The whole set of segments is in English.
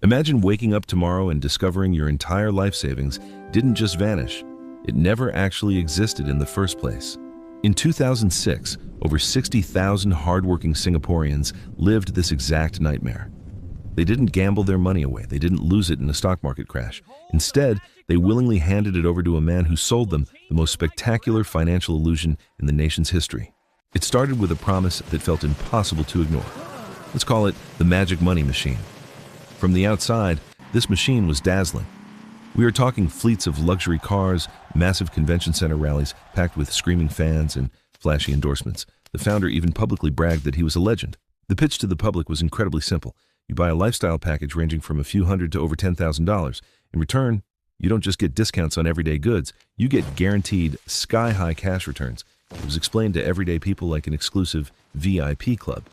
Imagine waking up tomorrow and discovering your entire life savings didn't just vanish. It never actually existed in the first place. In 2006, over 60,000 hardworking Singaporeans lived this exact nightmare. They didn't gamble their money away. They didn't lose it in a stock market crash. Instead, they willingly handed it over to a man who sold them the most spectacular financial illusion in the nation's history. It started with a promise that felt impossible to ignore. Let's call it the magic money machine. From the outside, this machine was dazzling. We are talking fleets of luxury cars, massive convention center rallies packed with screaming fans and flashy endorsements. The founder even publicly bragged that he was a legend. The pitch to the public was incredibly simple. You buy a lifestyle package ranging from a few hundred to over $10,000. In return, you don't just get discounts on everyday goods, you get guaranteed sky-high cash returns. It was explained to everyday people like an exclusive VIP club.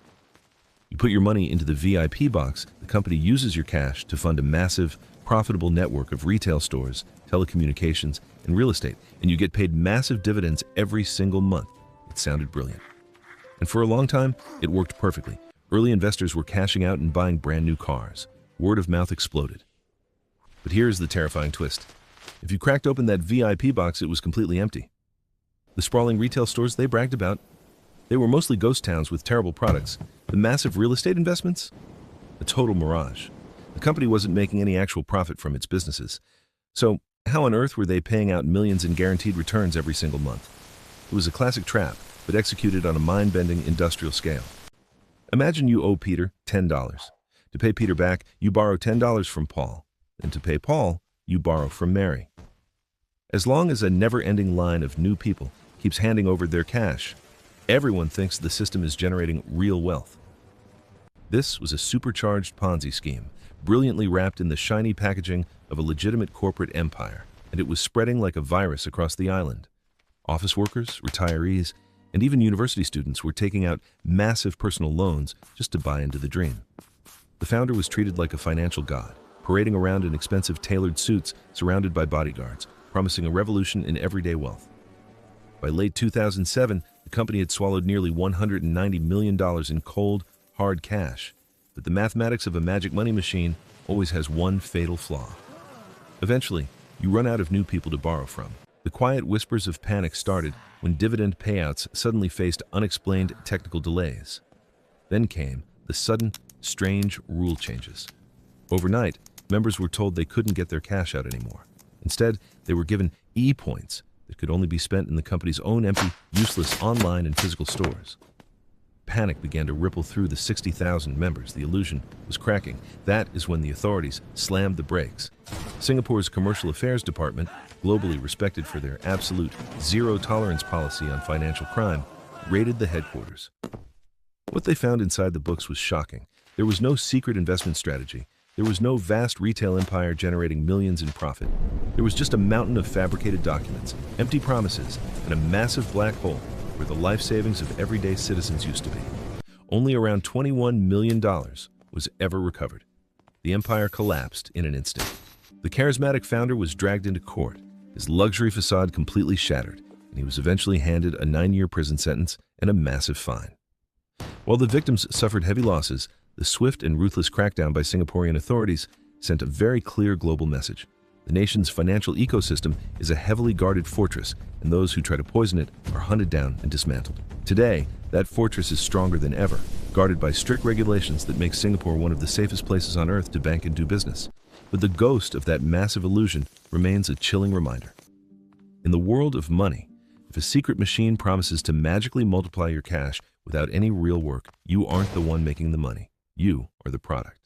You put your money into the VIP box, the company uses your cash to fund a massive, profitable network of retail stores, telecommunications, and real estate, and you get paid massive dividends every single month. It sounded brilliant. And for a long time, it worked perfectly. Early investors were cashing out and buying brand new cars. Word of mouth exploded. But here's the terrifying twist. If you cracked open that VIP box, it was completely empty. The sprawling retail stores they bragged about, they were mostly ghost towns with terrible products. The massive real estate investments? A total mirage. The company wasn't making any actual profit from its businesses. So how on earth were they paying out millions in guaranteed returns every single month? It was a classic trap, but executed on a mind-bending industrial scale. Imagine you owe Peter $10. To pay Peter back, you borrow $10 from Paul. And to pay Paul, you borrow from Mary. As long as a never-ending line of new people keeps handing over their cash, everyone thinks the system is generating real wealth. This was a supercharged Ponzi scheme, brilliantly wrapped in the shiny packaging of a legitimate corporate empire, and it was spreading like a virus across the island. Office workers, retirees, and even university students were taking out massive personal loans just to buy into the dream. The founder was treated like a financial god, parading around in expensive tailored suits surrounded by bodyguards, promising a revolution in everyday wealth. By late 2007, the company had swallowed nearly $190 million in cold, hard cash. But the mathematics of a magic money machine always has one fatal flaw. Eventually, you run out of new people to borrow from. The quiet whispers of panic started when dividend payouts suddenly faced unexplained technical delays. Then came the sudden, strange rule changes. Overnight, members were told they couldn't get their cash out anymore. Instead, they were given e-points that could only be spent in the company's own empty, useless online and physical stores. Panic began to ripple through the 60,000 members. The illusion was cracking. That is when the authorities slammed the brakes. Singapore's Commercial Affairs Department, globally respected for their absolute zero-tolerance policy on financial crime, raided the headquarters. What they found inside the books was shocking. There was no secret investment strategy. There was no vast retail empire generating millions in profit. There was just a mountain of fabricated documents, empty promises, and a massive black hole where the life savings of everyday citizens used to be. Only around $21 million was ever recovered. The empire collapsed in an instant. The charismatic founder was dragged into court, his luxury facade completely shattered, and he was eventually handed a 9-year prison sentence and a massive fine. While the victims suffered heavy losses, the swift and ruthless crackdown by Singaporean authorities sent a very clear global message. The nation's financial ecosystem is a heavily guarded fortress, and those who try to poison it are hunted down and dismantled. Today, that fortress is stronger than ever, guarded by strict regulations that make Singapore one of the safest places on earth to bank and do business. But the ghost of that massive illusion remains a chilling reminder. In the world of money, if a secret machine promises to magically multiply your cash without any real work, you aren't the one making the money. You are the product.